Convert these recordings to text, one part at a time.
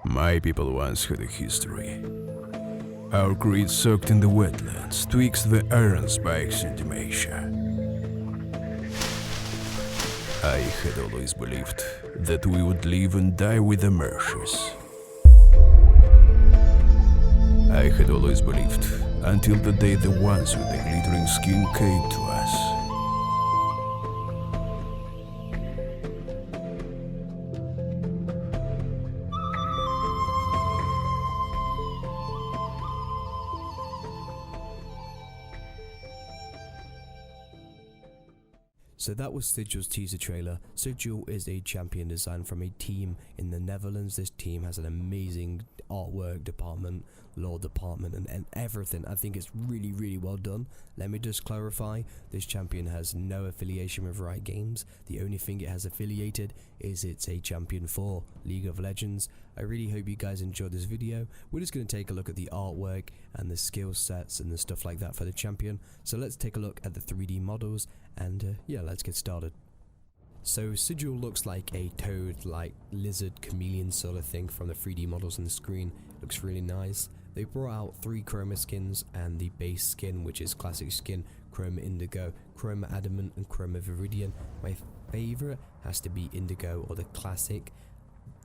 My people once had a history. Our greed soaked in the wetlands, twixt the iron spikes in Dementia. I had always believed that we would live and die with the marshes. I had always believed, until the day the ones with the glittering skin came to us. So that was Sigil's teaser trailer. Sigil is a champion designed from a team in the Netherlands. This team has an amazing artwork department, lore department, and everything. I think it's really well done. Let me just clarify, this champion has no affiliation with Riot Games. The only thing it has affiliated is it's a champion for League of Legends. I really hope you guys enjoyed this video. We're just going to take a look at the artwork and the skill sets and the stuff like that for the champion. So let's take a look at the 3D models and yeah, let's get started. So Sigil looks like a toad, like lizard, chameleon sort of thing from the 3D models on the screen. Looks really nice. They brought out 3 chroma skins and the base skin, which is classic skin, chroma indigo, chroma adamant and chroma viridian. My favorite has to be indigo or the classic.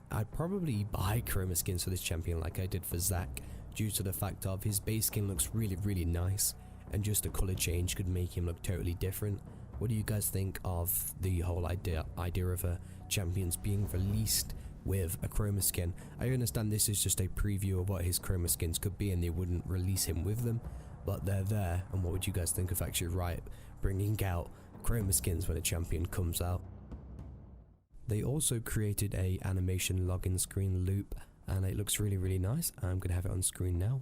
I'd probably buy chroma skins for this champion like I did for Zac, due to the fact of his base skin looks really nice, and just a color change could make him look totally different. What do you guys think of the whole idea of champions being released with a chroma skin? I understand this is just a preview of what his chroma skins could be and they wouldn't release him with them, but they're there. And what would you guys think of actually Riot bringing out chroma skins when a champion comes out? They also created a animation login screen loop and it looks really nice. I'm gonna have it on screen now.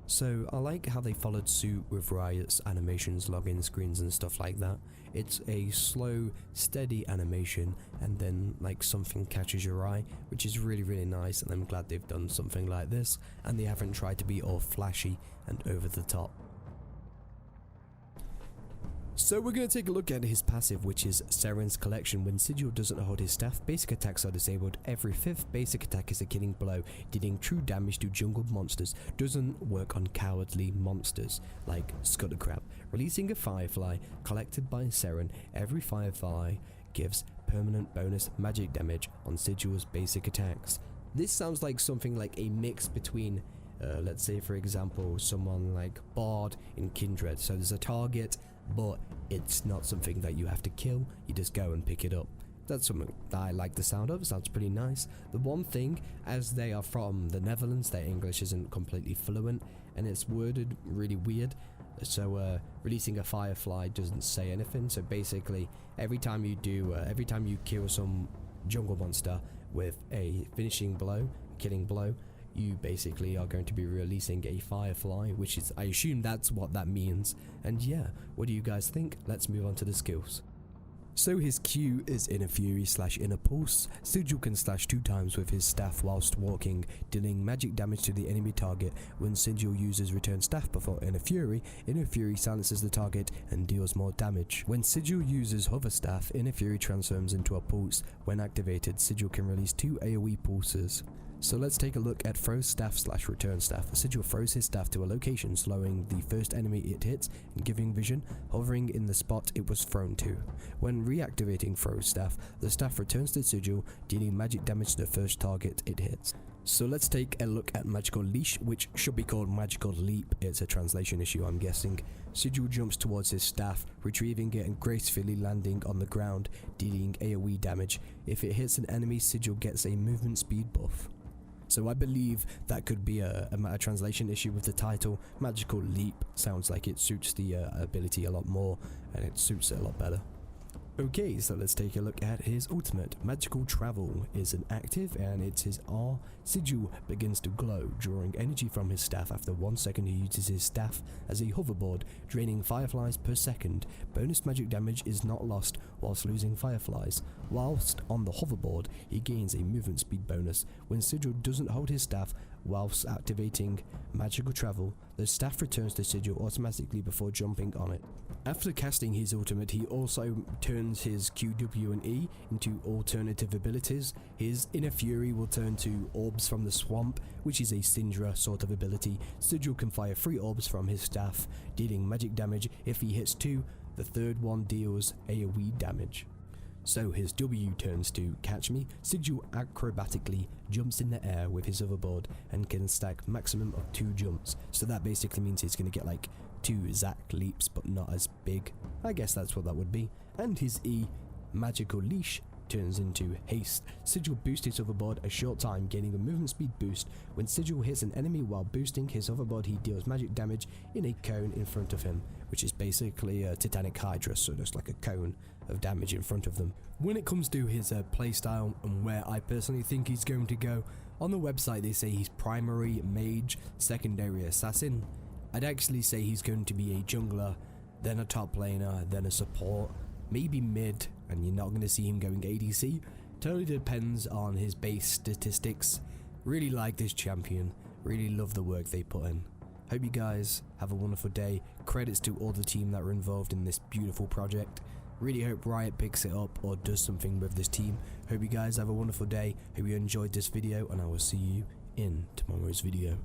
So I like how they followed suit with Riot's animations, login screens and stuff like that. It's a slow, steady animation and then like something catches your eye, which is really nice, and I'm glad they've done something like this and they haven't tried to be all flashy and over the top. So we're going to take a look at his passive, which is Seren's Collection. When Sigil doesn't hold his staff, basic attacks are disabled. Every 5th basic attack is a killing blow, dealing true damage to jungle monsters. Doesn't work on cowardly monsters like Scuttercrab. Releasing a Firefly collected by Seren, every Firefly gives permanent bonus magic damage on Sigil's basic attacks. This sounds like something like a mix between let's say for example someone like Bard in Kindred. So there's a target, but it's not something that you have to kill, you just go and pick it up. That's something that I like the sound of, sounds pretty nice. The one thing, as they are from the Netherlands, their English isn't completely fluent and it's worded really weird. So releasing a Firefly doesn't say anything. So basically every time you kill some jungle monster with a finishing blow, killing blow, you basically are going to be releasing a Firefly, which is, I assume that's what that means. And yeah, what do you guys think? Let's move on to the skills. So his Q is Inner Fury / Inner Pulse. Sigil can slash 2 times with his staff whilst walking, dealing magic damage to the enemy target. When Sigil uses Return Staff before Inner Fury silences the target and deals more damage. When Sigil uses Hover Staff, Inner Fury transforms into a pulse. When activated, Sigil can release 2 AoE pulses. So let's take a look at Throw Staff / Return Staff. Sigil throws his staff to a location, slowing the first enemy it hits and giving vision, hovering in the spot it was thrown to. When reactivating Throw Staff, the staff returns to Sigil, dealing magic damage to the first target it hits. So let's take a look at Magical Leash, which should be called Magical Leap. It's a translation issue, I'm guessing. Sigil jumps towards his staff, retrieving it and gracefully landing on the ground, dealing AoE damage. If it hits an enemy, Sigil gets a movement speed buff. So I believe that could be a translation issue with the title. Magical Leap sounds like it suits the ability a lot more and it suits it a lot better. Okay, so let's take a look at his ultimate. Magical Travel is an active and it's his R. Sigil begins to glow, drawing energy from his staff. After 1 second he uses his staff as a hoverboard, draining fireflies per second. Bonus magic damage is not lost whilst losing fireflies. Whilst on the hoverboard, he gains a movement speed bonus. When Sigil doesn't hold his staff, whilst activating magical travel, the staff returns to Sigil automatically before jumping on it. After casting his ultimate, he also turns his Q, W and E into alternative abilities. His Inner Fury will turn to Orbs from the Swamp, which is a Syndra sort of ability. Sigil can fire 3 orbs from his staff, dealing magic damage. If he hits 2, the third one deals AoE damage. So his W turns to Catch Me. Sigil acrobatically jumps in the air with his hoverboard and can stack maximum of 2 jumps. So that basically means he's going to get like 2 Zack leaps, but not as big. I guess that's what that would be. And his E, Magical Leash, turns into Haste. Sigil boosts his hoverboard a short time, gaining a movement speed boost. When Sigil hits an enemy while boosting his hoverboard, he deals magic damage in a cone in front of him, which is basically a Titanic Hydra, so there's like a cone of damage in front of them. When it comes to his playstyle and where I personally think he's going to go, on the website they say he's primary mage, secondary assassin. I'd actually say he's going to be a jungler, then a top laner, then a support, maybe mid, and you're not going to see him going ADC. Totally depends on his base statistics. Really like this champion, really love the work they put in. Hope you guys have a wonderful day. Credits to all the team that were involved in this beautiful project. Really hope Riot picks it up or does something with this team. Hope you guys have a wonderful day. Hope you enjoyed this video, and I will see you in tomorrow's video.